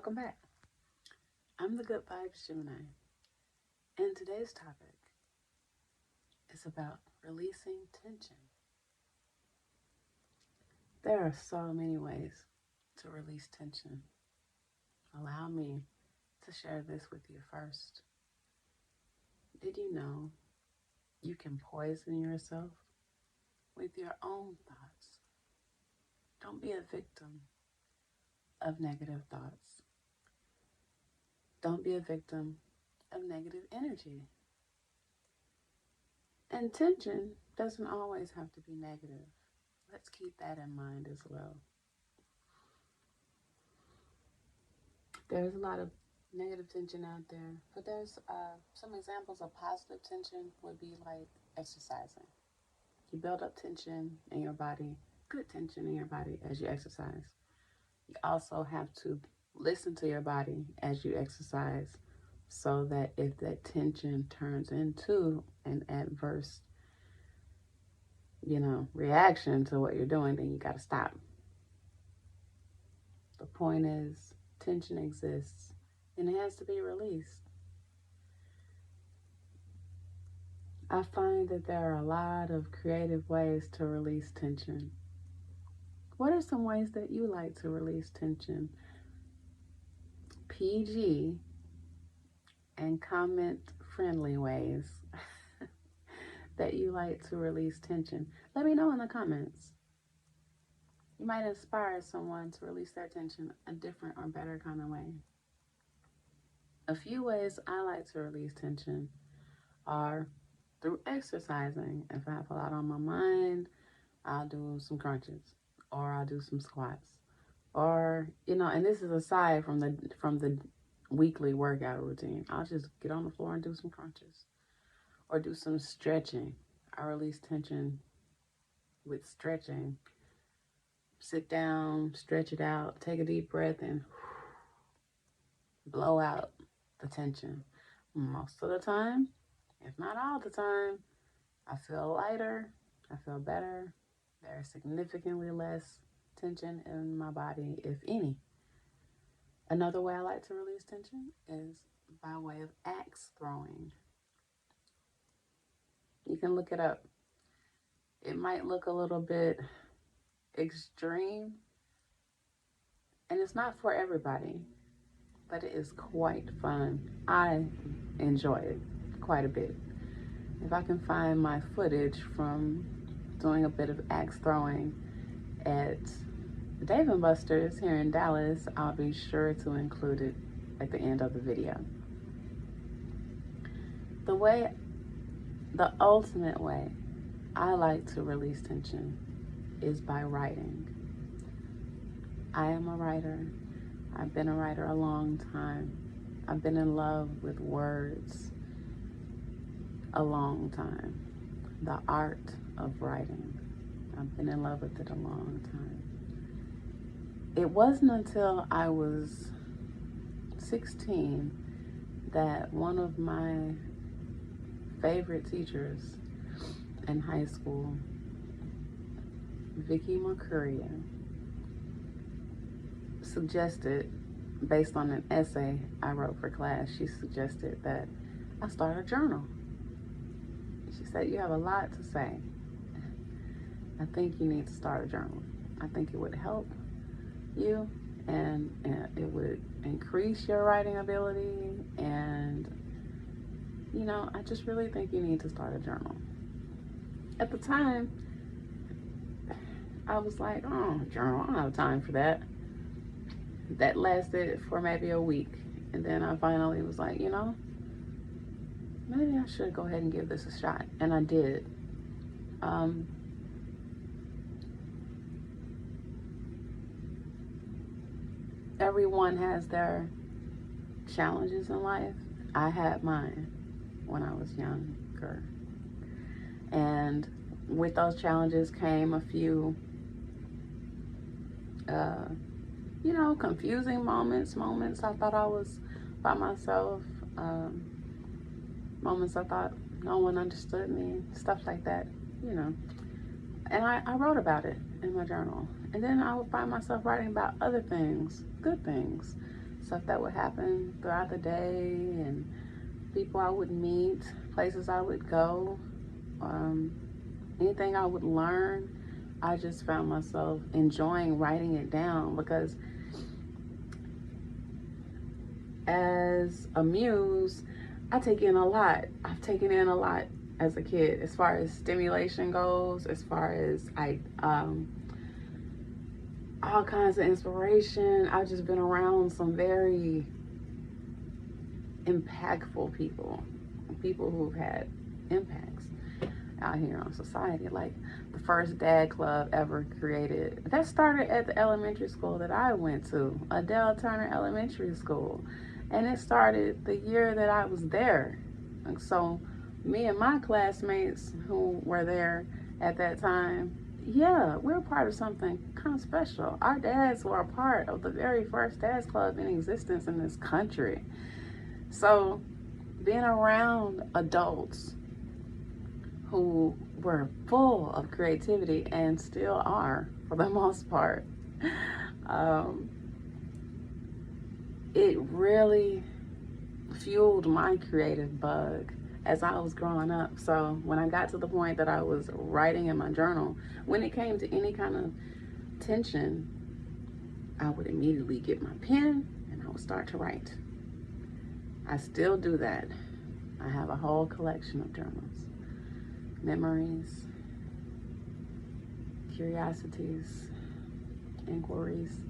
welcome back. I'm the Good Vibes Gemini, and today's topic is about releasing tension. There are so many ways to release tension. Allow me to share this with you first. Did you know you can poison yourself with your own thoughts? Don't be a victim of negative thoughts. Don't be a victim of negative energy. And tension doesn't always have to be negative. Let's keep that in mind as well. There's a lot of negative tension out there, but there's some examples of positive tension would be like exercising. You build up tension in your body, good tension in your body as you exercise. You also have to listen to your body as you exercise so that if that tension turns into an adverse, reaction to what you're doing, then you got to stop. The point is, tension exists and it has to be released. I find that there are a lot of creative ways to release tension. What are some ways that you like to release tension? PG and comment friendly ways that you like to release tension. Let me know in the comments. You might inspire someone to release their tension a different or better kind of way. A few ways I like to release tension are through exercising. If I have a lot on my mind, I'll do some crunches or I'll do some squats. Or, and this is aside from the weekly workout routine. I'll just get on the floor and do some crunches or do some stretching. I release tension with stretching. Sit down, stretch it out, take a deep breath and blow out the tension. Most of the time, if not all the time, I feel lighter, I feel better. There's significantly less tension in my body, if any. Another way I like to release tension is by way of axe throwing. You can look it up. It might look a little bit extreme, and it's not for everybody, but it is quite fun. I enjoy it quite a bit. If I can find my footage from doing a bit of axe throwing at Dave & Buster's here in Dallas, I'll be sure to include it at the end of the video. The ultimate way I like to release tension is by writing. I am a writer. I've been a writer a long time. I've been in love with words a long time. The art of writing. I've been in love with it a long time. It wasn't until I was 16 that one of my favorite teachers in high school, Vicky Mercuria, suggested, based on an essay I wrote for class, she suggested that I start a journal. She said, "You have a lot to say. I think you need to start a journal. I think it would help you and it would increase your writing ability and I just really think you need to start a journal." At the time, I was like, "Oh, journal, I don't have time for that." That lasted for maybe a week. And then I finally was like, maybe I should go ahead and give this a shot. And I did. Everyone has their challenges in life. I had mine when I was younger. And with those challenges came a few, confusing moments I thought I was by myself, moments I thought no one understood me, stuff like that, And I wrote about it in my journal. And then I would find myself writing about other things, good things, stuff that would happen throughout the day, and people I would meet, places I would go, anything I would learn. I just found myself enjoying writing it down because as a muse, I take in a lot. I've taken in a lot as a kid, as far as stimulation goes, as far as all kinds of inspiration. I've just been around some very impactful people who've had impacts out here on society. Like the first dad club ever created, that started at the elementary school that I went to, Adele Turner Elementary School. And it started the year that I was there. And so me and my classmates who were there at that time, yeah, we're part of something kind of special. Our dads were a part of the very first dads club in existence in this country. So being around adults who were full of creativity and still are for the most part, it really fueled my creative bug as I was growing up. So when I got to the point that I was writing in my journal, when it came to any kind of tension, I would immediately get my pen and I would start to write. I still do that. I have a whole collection of journals, memories, curiosities, inquiries,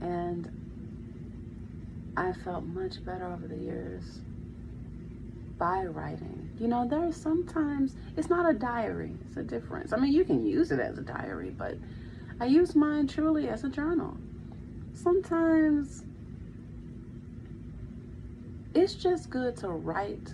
and I felt much better over the years by writing. You know, there's sometimes, it's not a diary, it's a difference. I mean, you can use it as a diary, but I use mine truly as a journal. Sometimes it's just good to write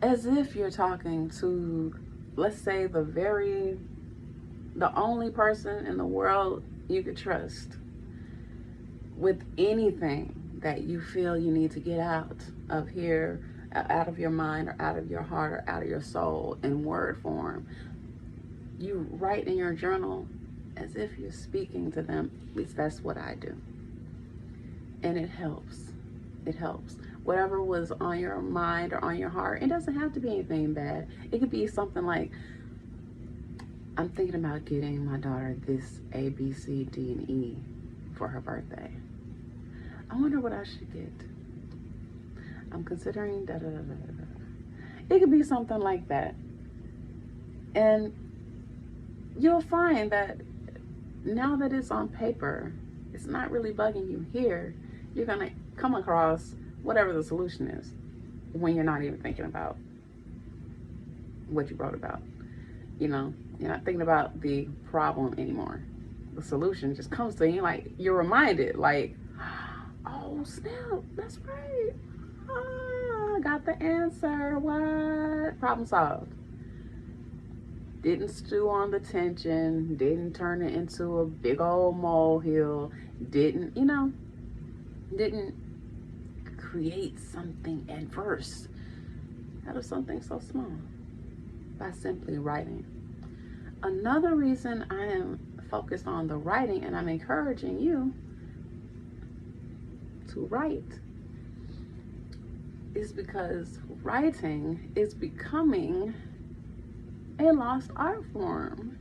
as if you're talking to, let's say, the only person in the world you could trust with anything that you feel you need to get out of here, out of your mind or out of your heart or out of your soul in word form. You write in your journal as if you're speaking to them. At least that's what I do. And it helps. It helps. Whatever was on your mind or on your heart, it doesn't have to be anything bad. It could be something like, I'm thinking about getting my daughter this A, B, C, D, and E for her birthday. I wonder what I should get. I'm considering da da da da da. It could be something like that. And you'll find that now that it's on paper, it's not really bugging you here. You're gonna come across whatever the solution is when you're not even thinking about what you wrote about. You know, you're not thinking about the problem anymore. The solution just comes to you, like you're reminded, like, oh snap, that's right. I got the answer. What? Problem solved. Didn't stew on the tension, didn't turn it into a big old molehill, didn't create something adverse out of something so small by simply writing. Another reason I am focused on the writing, and I'm encouraging you to write, is because writing is becoming a lost art form.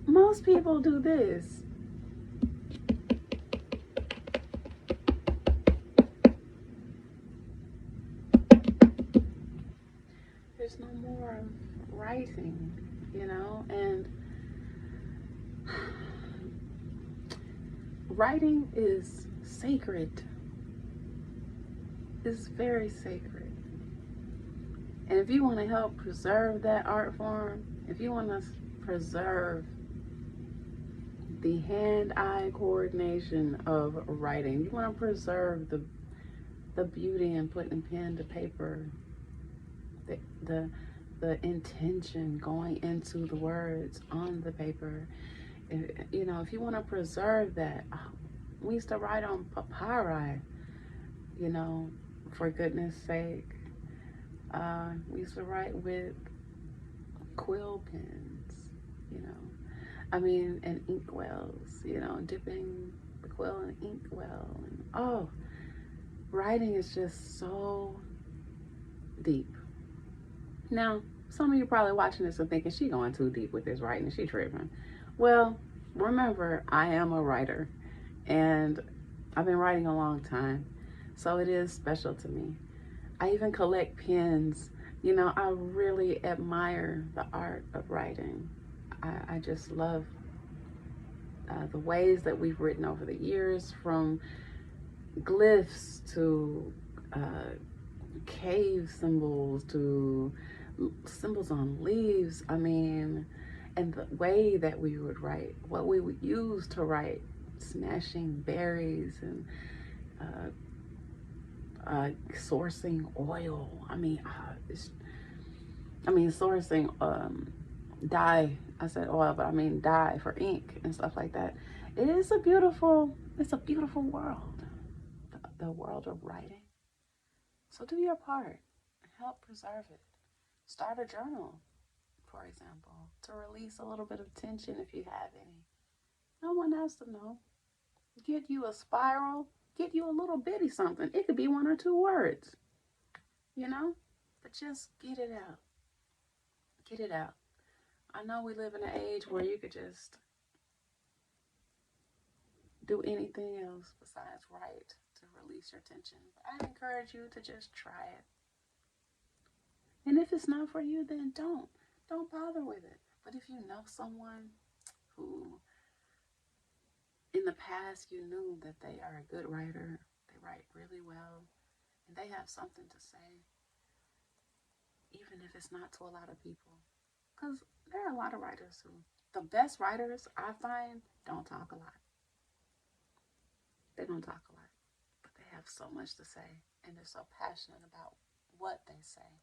Most people do this. There's no more writing, and writing is sacred. It's very sacred. And if you want to help preserve that art form, if you want to preserve the hand-eye coordination of writing, you want to preserve the beauty in putting pen to paper, the intention going into the words on the paper. If you want to preserve that, we used to write on papyri, for goodness sake. We used to write with quill pens. you know. I mean, and ink wells, you know, dipping the quill in ink well. And, oh, writing is just so deep. Now, some of you probably watching this and thinking she going too deep with this writing. She tripping. Well, remember, I am a writer, and I've been writing a long time, so it is special to me. I even collect pens. You know, I really admire the art of writing. I just love the ways that we've written over the years, from glyphs to uh, cave symbols to symbols on leaves. I mean, and the way that we would write, what we would use to write, smashing berries and sourcing oil. Sourcing dye. I said oil, but I mean dye for ink and stuff like that. It's a beautiful world, the world of writing. So do your part, help preserve it. Start a journal, for example, to release a little bit of tension if you have any. No one has to know. Get you a spiral, get you a little bitty something. It could be 1 or 2 words, you know? But just get it out. Get it out. I know we live in an age where you could just do anything else besides write to release your tension. But I encourage you to just try it. And if it's not for you, then don't bother with it. But if you know someone who in the past you knew that they are a good writer, they write really well, and they have something to say, even if it's not to a lot of people. Because there are a lot of writers who, the best writers I find, don't talk a lot. They don't talk a lot, but they have so much to say, and they're so passionate about what they say.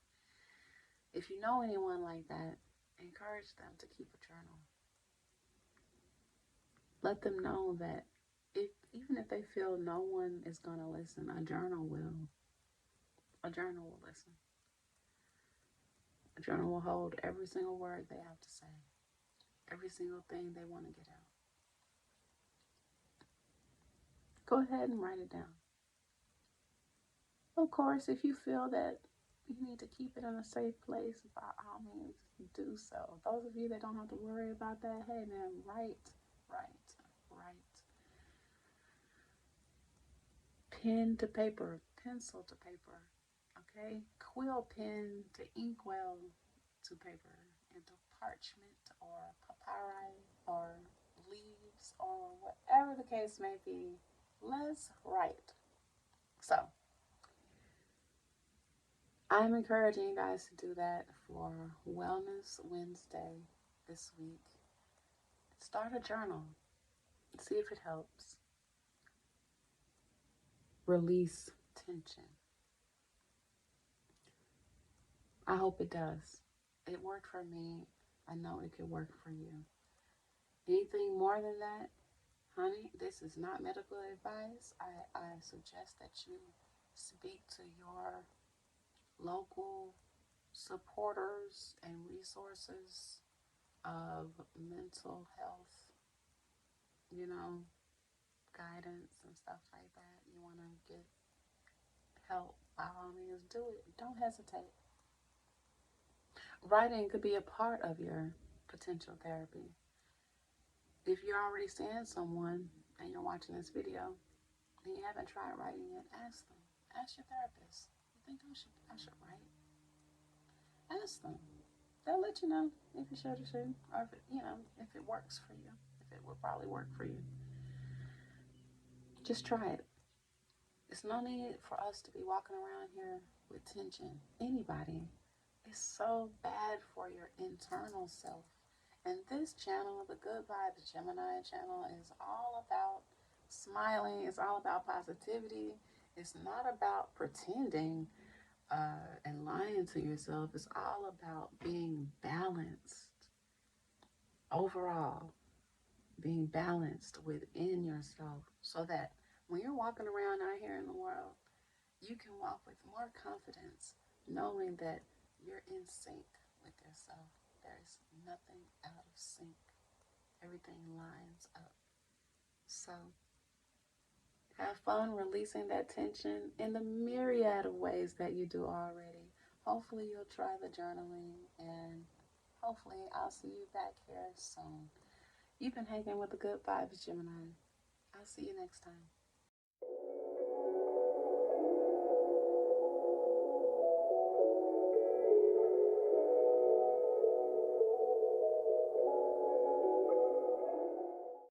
If you know anyone like that, encourage them to keep a journal. Let them know that even if they feel no one is going to listen, a journal will. A journal will listen. A journal will hold every single word they have to say, every single thing they want to get out. Go ahead and write it down. Of course, if you feel that you need to keep it in a safe place, by all means, do so. Those of you that don't have to worry about that, hey man, write, write, write. Pen to paper, pencil to paper, okay? Quill pen to inkwell to paper, into parchment or papyri or leaves or whatever the case may be. Let's write. So, I'm encouraging you guys to do that for Wellness Wednesday this week. Start a journal. See if it helps. Release tension. I hope it does. It worked for me. I know it could work for you. Anything more than that, honey, this is not medical advice. I suggest that you speak to your local supporters and resources of mental health, you know, guidance and stuff like that. You want to get help, by all means, do it. Don't hesitate. Writing could be a part of your potential therapy. If you're already seeing someone and you're watching this video and you haven't tried writing yet, ask them. Ask your therapist. You think I should write? Ask them. They'll let you know if you should or shouldn't, or if if it works for you, if it would probably work for you. Just try it. It's no need for us to be walking around here with tension. Anybody. It's so bad for your internal self. And this channel, the Good Vibes Gemini channel, is all about smiling. It's all about positivity. It's not about pretending and lying to yourself. It's all about being balanced overall, being balanced within yourself, so that when you're walking around out here in the world, you can walk with more confidence, knowing that you're in sync with yourself. There's nothing out of sync. Everything lines up. So have fun releasing that tension in the myriad of ways that you do already. Hopefully you'll try the journaling, and hopefully I'll see you back here soon. You've been hanging with the good vibes, Gemini. I'll see you next time.